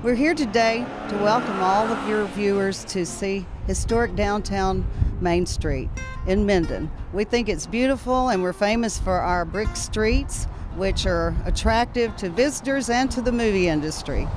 We're here today to welcome all of your viewers to see historic downtown Main Street in Minden. We think it's beautiful, and we're famous for our brick streets, which are attractive to visitors and to the movie industry.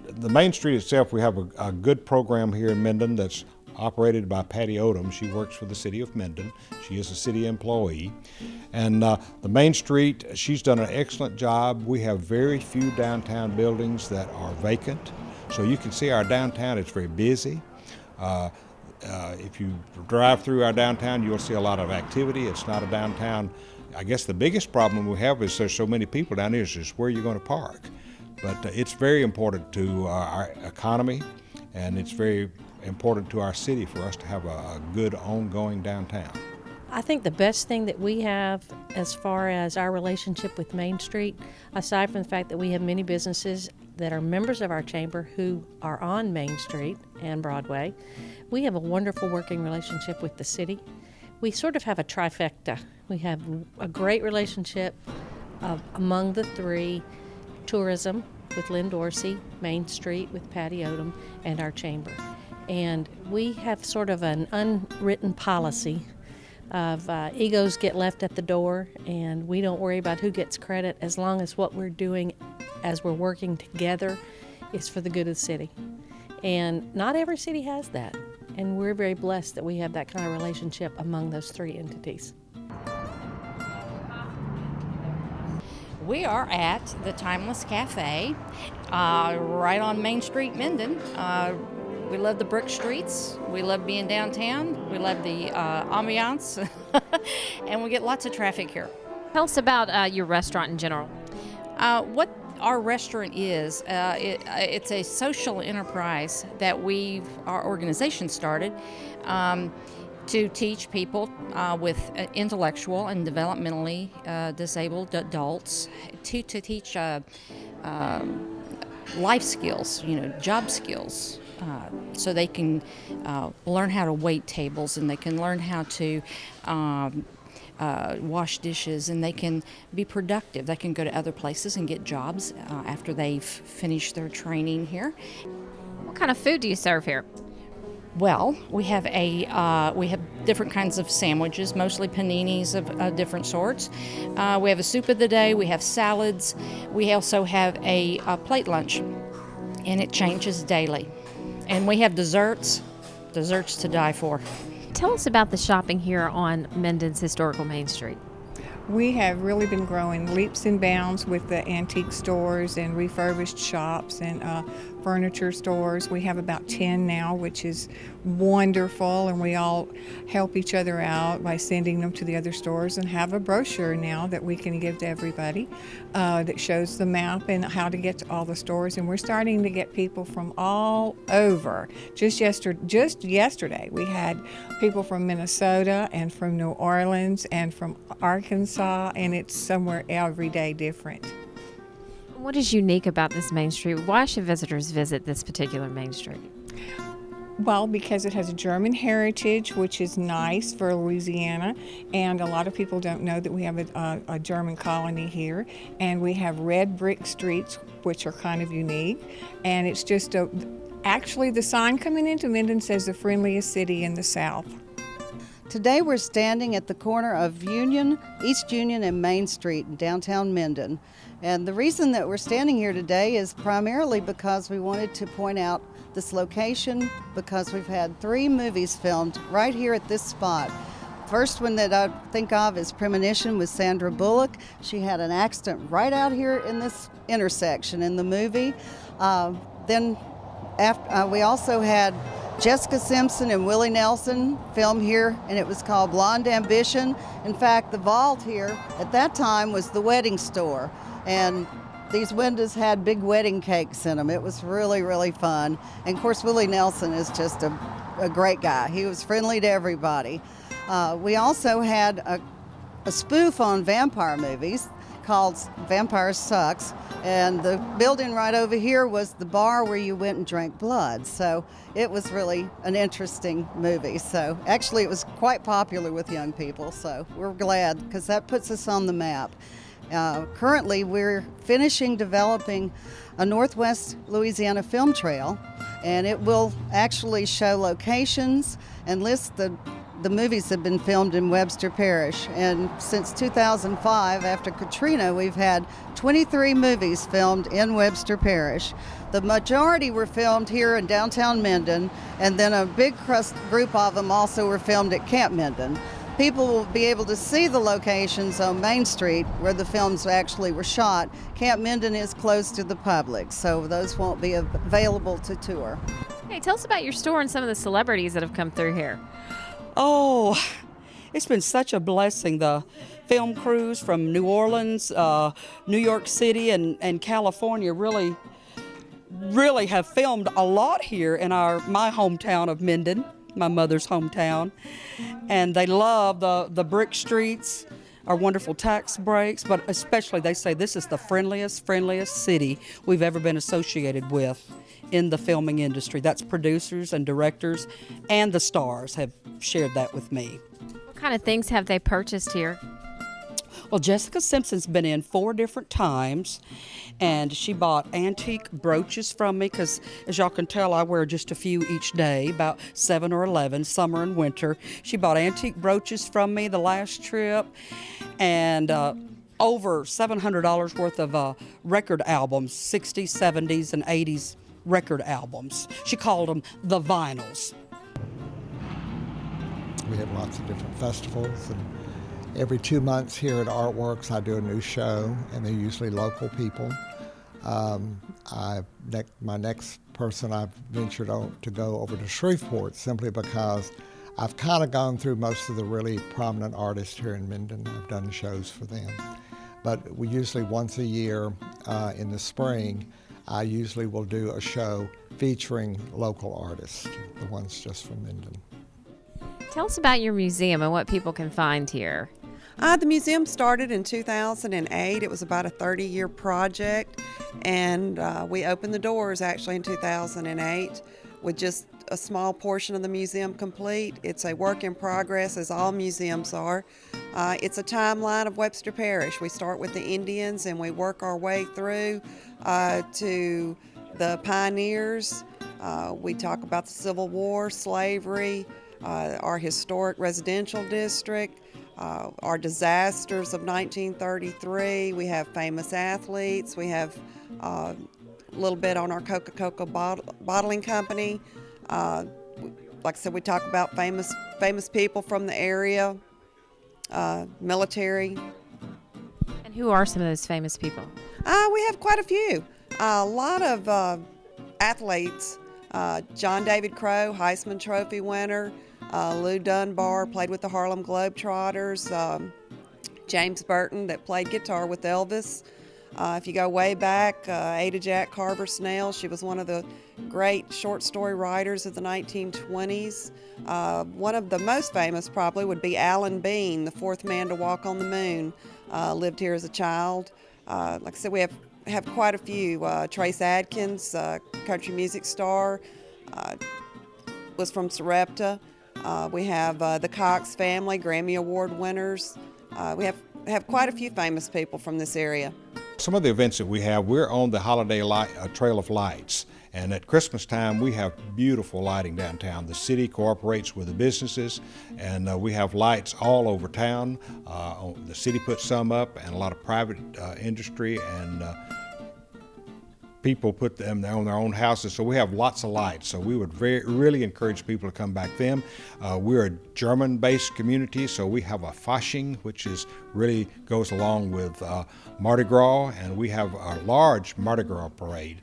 The Main Street itself, we have a good program here in Minden that's operated by Patty Odom. She works for the city of Minden. She is a city employee. And the Main Street, she's done an excellent job. We have very few downtown buildings that are vacant. So you can see our downtown, it's very busy. If you drive through our downtown, you'll see a lot of activity. It's not a downtown. I guess the biggest problem we have is there's so many people down here, is just where you're going to park. But it's very important to our economy, and it's very important to our city for us to have a good ongoing downtown. I think the best thing that we have as far as our relationship with Main Street, aside from the fact that we have many businesses that are members of our chamber who are on Main Street and Broadway, we have a wonderful working relationship with the city. We sort of have a trifecta. We have a great relationship among the three: tourism with Lynn Dorsey, Main Street with Patty Odom, and our chamber. And we have sort of an unwritten policy of egos get left at the door, and we don't worry about who gets credit as long as what we're doing as we're working together is for the good of the city. And not every city has that, and we're very blessed that we have that kind of relationship among those three entities. We are at the Timeless Cafe, right on Main Street, Minden. We love the brick streets. We love being downtown. We love the ambiance, and we get lots of traffic here. Tell us about your restaurant in general. What our restaurant is, it's a social enterprise that our organization started to teach people with intellectual and developmentally disabled adults to teach life skills, job skills. So they can learn how to wait tables, and they can learn how to wash dishes, and they can be productive. They can go to other places and get jobs after they've finished their training here. What kind of food do you serve here? Well, we have different kinds of sandwiches, mostly paninis of different sorts. We have a soup of the day. We have salads. We also have a plate lunch, and it changes daily. And we have desserts to die for. Tell us about the shopping here on Minden's historical Main Street. We have really been growing leaps and bounds with the antique stores and refurbished shops and furniture stores. We have about 10 now, which is wonderful, and we all help each other out by sending them to the other stores, and have a brochure now that we can give to everybody that shows the map and how to get to all the stores. And we're starting to get people from all over. Just yesterday we had people from Minnesota and from New Orleans and from Arkansas, and it's somewhere every day different. What is unique about this Main Street? Why should visitors visit this particular Main Street? Well, because it has a German heritage, which is nice for Louisiana, and a lot of people don't know that we have a German colony here, and we have red brick streets, which are kind of unique, and it's just actually the sign coming into Minden says the friendliest city in the South. Today we're standing at the corner of East Union and Main Street in downtown Minden. And the reason that we're standing here today is primarily because we wanted to point out this location, because we've had 3 movies filmed right here at this spot. First one that I think of is Premonition with Sandra Bullock. She had an accident right out here in this intersection in the movie. We also had Jessica Simpson and Willie Nelson film here, and it was called Blonde Ambition. In fact, the vault here at that time was the wedding store, and these windows had big wedding cakes in them. It was really, really fun. And of course, Willie Nelson is just a great guy. He was friendly to everybody. We also had a spoof on vampire movies called Vampire Sucks, and the building right over here was the bar where you went and drank blood. So it was really an interesting movie. So actually it was quite popular with young people, so we're glad because that puts us on the map. Currently, we're finishing developing a Northwest Louisiana film trail, and it will actually show locations and list the movies that have been filmed in Webster Parish. And since 2005, after Katrina, we've had 23 movies filmed in Webster Parish. The majority were filmed here in downtown Minden, and then a big group of them also were filmed at Camp Minden. People will be able to see the locations on Main Street where the films actually were shot. Camp Minden is closed to the public, so those won't be available to tour. Hey, tell us about your store and some of the celebrities that have come through here. Oh, it's been such a blessing. The film crews from New Orleans, New York City, and California really have filmed a lot here in my hometown of Minden, my mother's hometown. And they love the brick streets, our wonderful tax breaks, but especially they say this is the friendliest city we've ever been associated with in the filming industry. That's producers and directors, and the stars have shared that with me. What kind of things have they purchased here? Well, Jessica Simpson's been in 4 different times, and she bought antique brooches from me because, as y'all can tell, I wear just a few each day, about 7 or 11, summer and winter. She bought antique brooches from me the last trip, and over $700 worth of record albums, 60s, 70s, and 80s record albums. She called them the vinyls. We have lots of different festivals, and every 2 months here at Artworks I do a new show, and they're usually local people. My next person I've ventured to go over to Shreveport simply because I've kind of gone through most of the really prominent artists here in Minden. I've done shows for them. But we usually once a year in the spring, I usually will do a show featuring local artists, the ones just from Minden. Tell us about your museum and what people can find here. The museum started in 2008. It was about a 30-year project, and we opened the doors actually in 2008 with just a small portion of the museum complete. It's a work in progress, as all museums are. It's a timeline of Webster Parish. We start with the Indians and we work our way through to the pioneers. We talk about the Civil War, slavery, our historic residential district, our disasters of 1933. We have famous athletes. We have a little bit on our Coca-Cola bottling company. Like I said, we talk about famous people from the area, military. And who are some of those famous people? We have quite a few. A lot of athletes. John David Crow, Heisman Trophy winner. Lou Dunbar played with the Harlem Globetrotters. James Burton, that played guitar with Elvis. If you go way back, Ada Jack Carver Snell, she was one of the great short story writers of the 1920s. One of the most famous probably would be Alan Bean, the 4th man to walk on the moon. Lived here as a child. Like I said, we have quite a few. Trace Adkins, country music star, was from Sarepta. We have the Cox family, Grammy Award winners. We have quite a few famous people from this area. Some of the events that we have, we're on the Holiday Trail of Lights. And at Christmas time, we have beautiful lighting downtown. The city cooperates with the businesses, and we have lights all over town. The city puts some up, and a lot of private industry and people put them on their own houses. So we have lots of lights. So we would really encourage people to come back then. We're a German-based community, so we have a Fasching, which really goes along with Mardi Gras, and we have a large Mardi Gras parade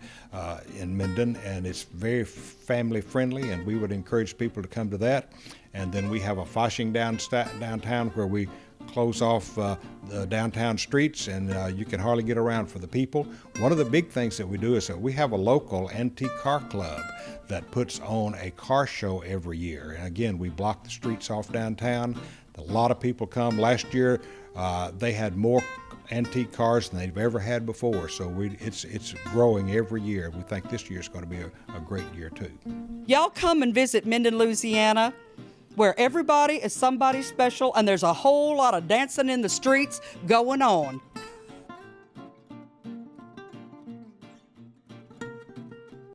in Minden, and it's very family friendly, and we would encourage people to come to that. And then we have a Fasching downtown where we close off the downtown streets, and you can hardly get around for the people. One of the big things that we do is that we have a local antique car club that puts on a car show every year. And again, we block the streets off downtown. A lot of people come. Last year, they had more antique cars than they've ever had before. So it's growing every year. We think this year is going to be a great year too. Y'all come and visit Minden, Louisiana, where everybody is somebody special and there's a whole lot of dancing in the streets going on.